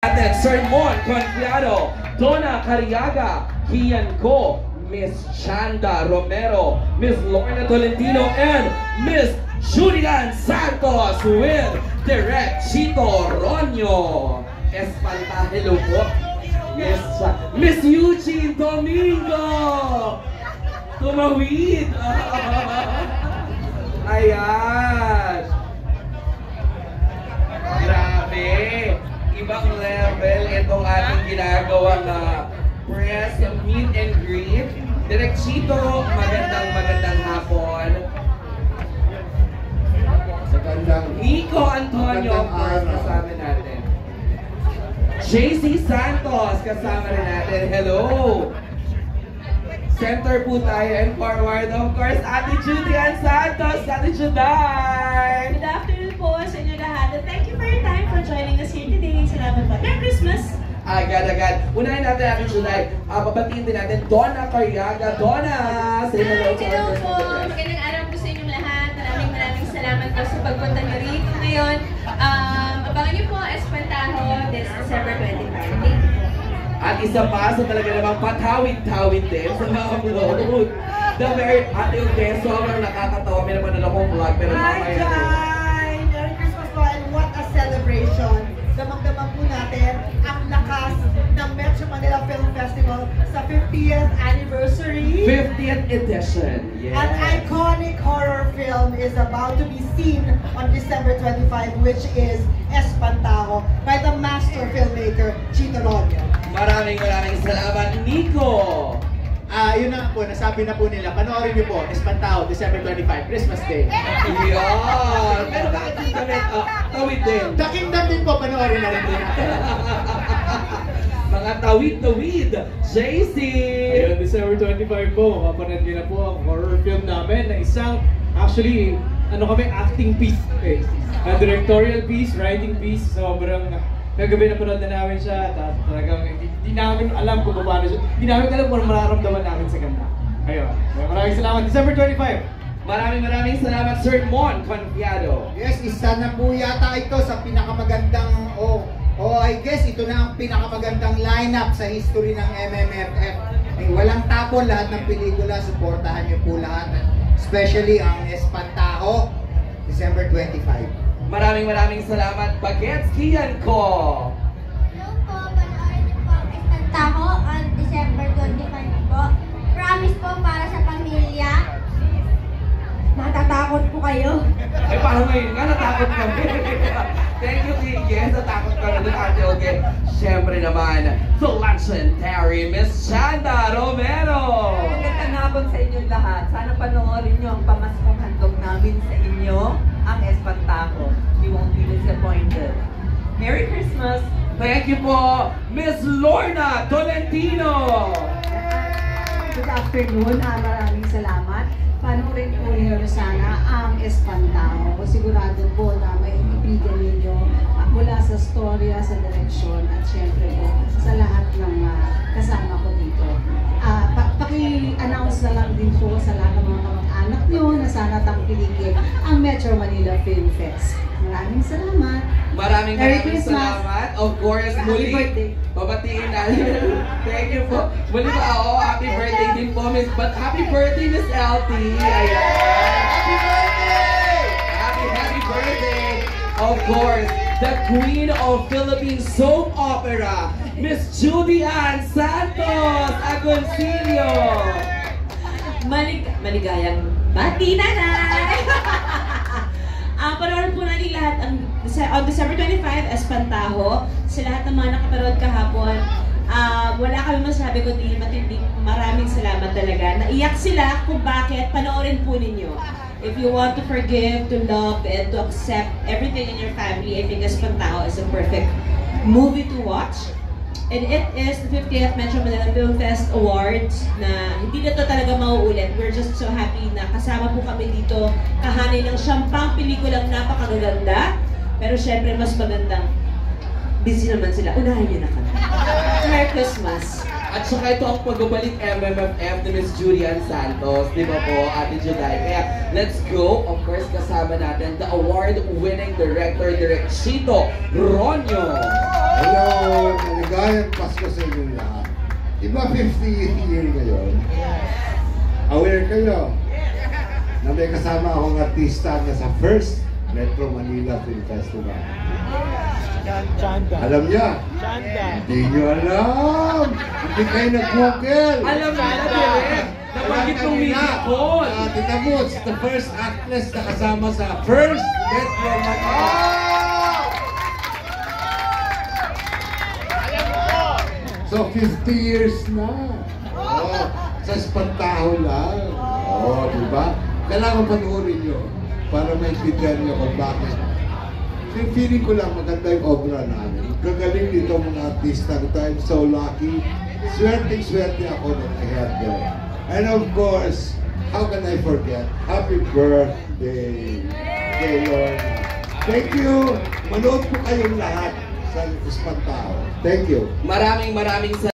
Aten, Sermon Confiado, Donna Cariaga, Kian Ko, Miss Chanda Romero, Miss Lorna Tolentino, and Miss Julian Santos with Direct Chito Ronyo. Espanta, hello po. Miss Eugene Domingo! Tumawid! Ayan! Grabe! Ibang level itong ating ginagawang press meet and greet. Direct Chito, magandang hapon. Sa gandang Nico Antonio, of course, kasama natin. JC Santos, kasama rin natin. Hello! Center po tayo and forward, of course, Ate Julian Santos, Ate Juday! Good afternoon po sa inyo lahat. Thank you for your time for joining us here today. Salamat po. Merry Christmas! Agad. Unahin natin Ate Juday. Pabatiin din natin Donna Cariaga. Donna! Say hello to Hello po! Magandang araw po sa inyong lahat. Maraming salamat po sa pagpunta niyo rito ngayon. Abangan niyo po Espantaho this December 25. Thank you po. At isa pa sa talaga namang patawid-tawid din sa mga upload. The very Ate Uke, sobrang nakakatawa. May naman akong vlog pero mamaya din. Hi! Merry Christmas po and what a celebration! Damang-damang po natin ang lakas ng Metro Manila Film Festival sa 50th anniversary. 50th edition. Yes. An iconic horror film is about to be seen on December 25, which is Espantaho by the master filmmaker Chito Ronyo. Maraming salamat, Nico! Yun na po, nasabi na po nila, panoorin niyo po, Espantaho, December 25, Christmas Day. Yun! Pero bakit yung damit? Tawid din. The Kingdom din po, panoorin na rin din natin. Mga tawid-tawid, JC! Ayun, December 25 po, kapanood niyo na po ang horror film namin na isang, actually, acting piece. Okay. Directorial piece, writing piece, sobrang kagabi napanood na namin siya, talagang hindi namin alam kung paano siya, hindi namin alam kung mararamdaman namin sa ganda. Ayun, maraming salamat, December 25! Maraming salamat, Sir Mon Confiado. Yes, isa na po yata ito sa pinakamagandang, I guess ito na ang pinakamagandang lineup sa history ng MMFF. Walang tapon lahat ng pelikula, suportahan niyo po lahat. Especially ang Espantaho, December 25. Maraming salamat, Bagets Kian Ko. Hello po, panoorin niyo po ang Espantaho on December 25 po. Promise po para sa pamilya. Natatakot po kayo. Ay, parang ngayon nga, natakot kami. Thank you, Yes, natakot kami doon, Ate Oge. Siyempre naman, the legendary Miss Chanda Romero. Magandang hapon sa inyong lahat. Sana panoorin niyo ang pamaskong handog namin sa inyo, ang Espantaho. You won't be disappointed. Merry Christmas! Thank you po, Miss Lorna Tolentino. Good afternoon, maraming salamat. Panoorin po ninyo sana ang Espantaho. Sigurado po na may ibigan ninyo mula sa storya, sa direksyon, at syempre po sa lahat ng kasama ko dito. Paki-announce na lang din po sa lahat ng mga kamag-anak nyo na sana tangkilikin ang Metro Manila Film Fest. Maraming salamat. Maraming salamat. Of course, muli, pabatiin natin. Thank you po. Muli pa ako, happy birthday din po, Miss. But happy birthday, Miss LT. Ayan. Happy birthday! Happy birthday. Of course, the Queen of Philippine Soap Opera, Miss Julian Santos Agoncillo. Maligayang bati, nanay! Panoorin po natin lahat on December 25, Espantaho. Sa lahat ng mga nakapanood kahapon, wala kami masabi kundi matinding maraming salamat talaga. Naiyak sila kung bakit, panoorin po ninyo. If you want to forgive, to love, and to accept everything in your family, I think Espantaho is a perfect movie to watch. And it is the 50th Metro Manila Film Fest Awards na hindi na ito talaga mauulit. We're just so happy na kasama po kami dito kahanay ng siyang pelikulang napakagaganda. Pero syempre mas magandang busy naman sila. Unahin niyo na kami. Merry Christmas! At saka ito ang pagbabalik MMFF ni Miss Julian Santos, di ba po, Ate Juday? Kaya let's go, of course, kasama natin the award-winning director, Direct Chito Ronyo. Hello! Maligayang Pasko sa inyo lahat. Diba 50th year ngayon? Aware kayo na may kasama akong artista na sa first Metro Manila Film Festival. Alam niya? Hindi niyo alam! Hindi kayo nag-google! Alam na direct! Nabanggit kong musical! Tita mo, it's the first actress na kasama sa first Metro Manila. So, 50 years na. Oh, sa Espantaho lang. Oh, diba? Kailangan panoorin nyo para maintindihan nyo kung bakit. Feeling ko lang maganda yung obra namin. Gagaling dito mga artista. I'm so lucky. Swerte ako na I have them. And of course, how can I forget? Happy birthday kay Lorna. Thank you. Manood po kayong lahat sa Espantaho. Thank you. Maraming